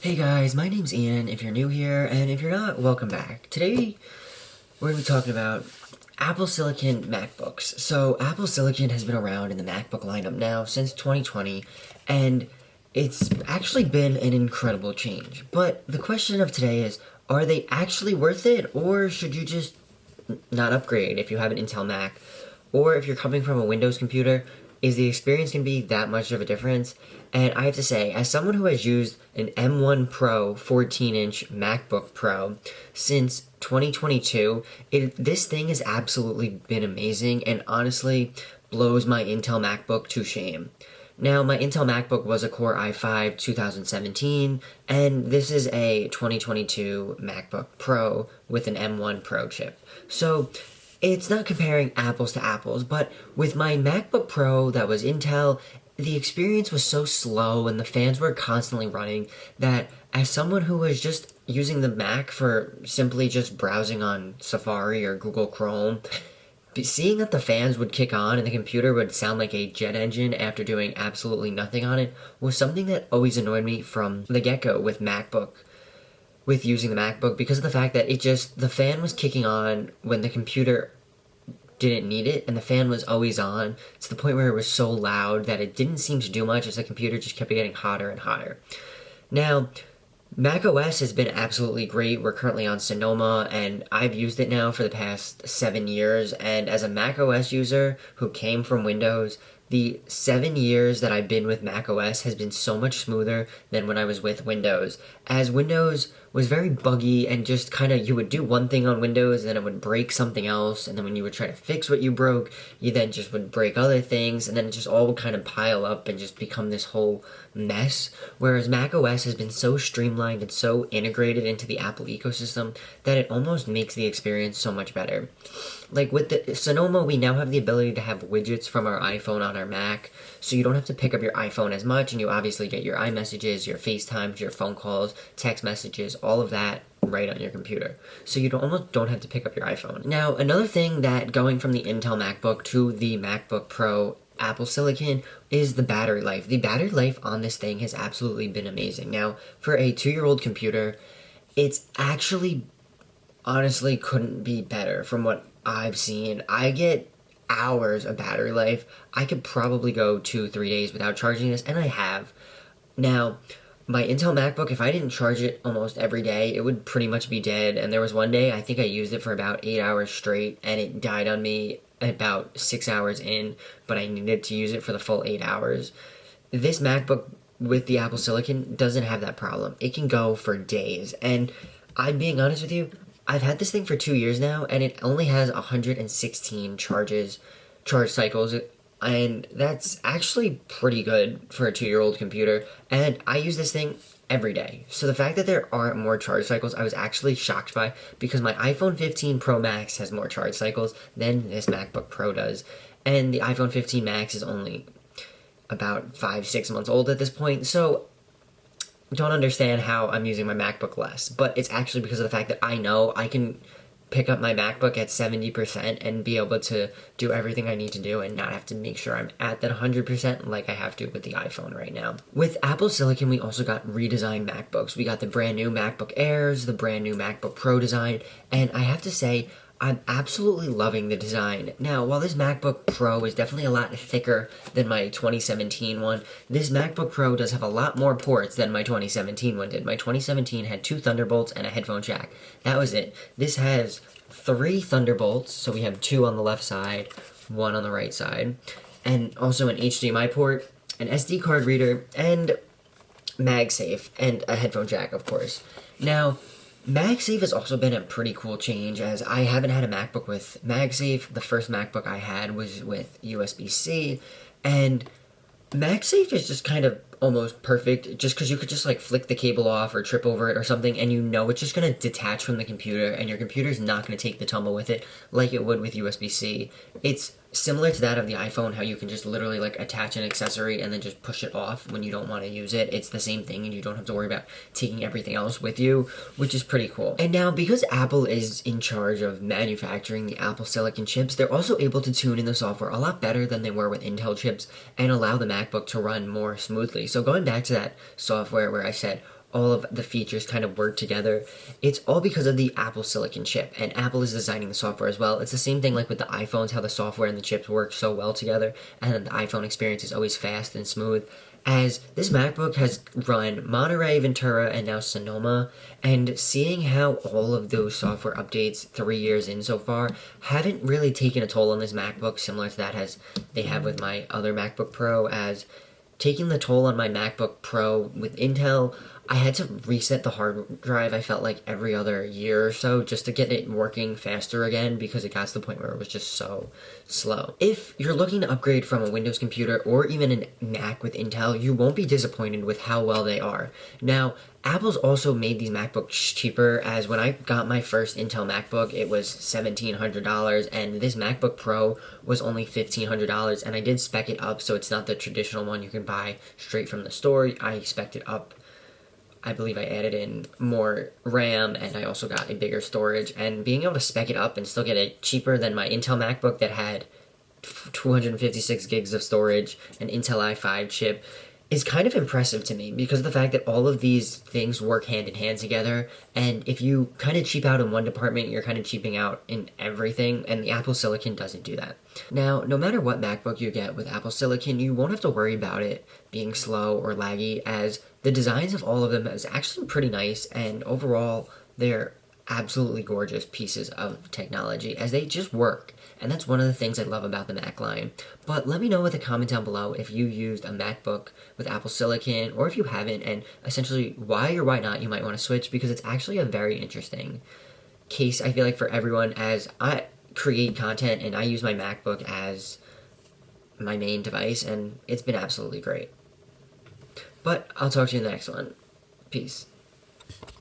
Hey guys, my name's Ian, if you're new here, and if you're not, welcome back. Today, we're going to be talking about Apple Silicon MacBooks. So, Apple Silicon has been around in the MacBook lineup now since 2020, and it's actually been an incredible change. But the question of today is, are they actually worth it, or should you just not upgrade if you have an Intel Mac? Or if you're coming from a Windows computer, is the experience going to be that much of a difference? And I have to say, as someone who has used an M1 Pro 14-inch MacBook Pro since 2022, this thing has absolutely been amazing and honestly blows my Intel MacBook to shame. Now, my Intel MacBook was a Core i5 2017, and this is a 2022 MacBook Pro with an M1 Pro chip. So, it's not comparing apples to apples, but with my MacBook Pro that was Intel, the experience was so slow and the fans were constantly running that as someone who was just using the Mac for simply just browsing on Safari or Google Chrome, seeing that the fans would kick on and the computer would sound like a jet engine after doing absolutely nothing on it was something that always annoyed me from the get-go with using the MacBook, because of the fact that the fan was kicking on when the computer didn't need it, and the fan was always on to the point where it was so loud that it didn't seem to do much as the computer just kept getting hotter and hotter. Now, macOS has been absolutely great. We're currently on Sonoma, and I've used it now for the past 7 years, and as a macOS user who came from Windows, the 7 years that I've been with macOS has been so much smoother than when I was with Windows, as Windows was very buggy and just kind of, you would do one thing on Windows and then it would break something else, and then when you would try to fix what you broke, you then just would break other things, and then it just all would kind of pile up and just become this whole mess, whereas macOS has been so streamlined and so integrated into the Apple ecosystem that it almost makes the experience so much better. Like with the Sonoma, we now have the ability to have widgets from our iPhone on our Mac, so you don't have to pick up your iPhone as much, and you obviously get your iMessages, your FaceTimes, your phone calls, text messages, all of that right on your computer. So you almost don't have to pick up your iPhone. Now, another thing that going from the Intel MacBook to the MacBook Pro Apple Silicon is the battery life. The battery life on this thing has absolutely been amazing. Now, for a 2-year-old computer, it's actually honestly couldn't be better from what I've seen. I get hours of battery life. I could probably go 2-3 days without charging this, and I have. Now, my Intel MacBook, if I didn't charge it almost every day, it would pretty much be dead, and there was one day I think I used it for about 8 hours straight, and it died on me about 6 hours in, but I needed to use it for the full 8 hours. This MacBook with the Apple Silicon doesn't have that problem. It can go for days, and I'm being honest with you, I've had this thing for 2 years now, and it only has 116 charge cycles, and that's actually pretty good for a 2-year-old computer, and I use this thing every day. So the fact that there aren't more charge cycles, I was actually shocked by, because my iPhone 15 Pro Max has more charge cycles than this MacBook Pro does, and the iPhone 15 Max is only about 5-6 months old at this point, so don't understand how I'm using my MacBook less, but it's actually because of the fact that I know I can pick up my MacBook at 70% and be able to do everything I need to do and not have to make sure I'm at that 100% like I have to with the iPhone right now. With Apple Silicon, we also got redesigned MacBooks. We got the brand new MacBook Airs, the brand new MacBook Pro design, and I have to say, I'm absolutely loving the design. Now, while this MacBook Pro is definitely a lot thicker than my 2017 one, this MacBook Pro does have a lot more ports than my 2017 one did. My 2017 had 2 Thunderbolts and a headphone jack. That was it. This has 3 Thunderbolts, so we have 2 on the left side, 1 on the right side, and also an HDMI port, an SD card reader, and MagSafe, and a headphone jack, of course. Now, MagSafe has also been a pretty cool change, as I haven't had a MacBook with MagSafe. The first MacBook I had was with USB-C, and MagSafe is just kind of almost perfect, just because you could just like flick the cable off or trip over it or something, and you know it's just going to detach from the computer, and your computer's not going to take the tumble with it like it would with USB-C. It's similar to that of the iPhone, how you can just literally like attach an accessory and then just push it off when you don't want to use it. It's the same thing, and you don't have to worry about taking everything else with you, which is pretty cool. And now, because Apple is in charge of manufacturing the Apple Silicon chips, they're also able to tune in the software a lot better than they were with Intel chips and allow the MacBook to run more smoothly. So going back to that software where I said, all of the features kind of work together, it's all because of the Apple Silicon chip, and Apple is designing the software as well. It's the same thing like with the iPhones, how the software and the chips work so well together, and then the iPhone experience is always fast and smooth. As this MacBook has run Monterey, Ventura, and now Sonoma, and seeing how all of those software updates 3 years in so far haven't really taken a toll on this MacBook, similar to that as they have with my other MacBook Pro, as taking the toll on my MacBook Pro with Intel, I had to reset the hard drive, I felt like every other year or so, just to get it working faster again, because it got to the point where it was just so slow. If you're looking to upgrade from a Windows computer or even a Mac with Intel, you won't be disappointed with how well they are. Now, Apple's also made these MacBooks cheaper, as when I got my first Intel MacBook, it was $1,700, and this MacBook Pro was only $1,500, and I did spec it up, so it's not the traditional one you can buy straight from the store. I spec'd it up. I believe I added in more RAM, and I also got a bigger storage, and being able to spec it up and still get it cheaper than my Intel MacBook that had 256 gigs of storage, an Intel i5 chip, is kind of impressive to me, because of the fact that all of these things work hand in hand together, and if you kind of cheap out in one department, you're kind of cheaping out in everything, and the Apple Silicon doesn't do that. Now, no matter what MacBook you get with Apple Silicon, you won't have to worry about it being slow or laggy, as the designs of all of them is actually pretty nice, and overall, they're absolutely gorgeous pieces of technology, as they just work. And that's one of the things I love about the Mac line. But let me know with a comment down below if you used a MacBook with Apple Silicon, or if you haven't, and essentially why or why not you might want to switch, because it's actually a very interesting case, I feel like, for everyone, as I create content and I use my MacBook as my main device, and it's been absolutely great. But I'll talk to you in the next one. Peace.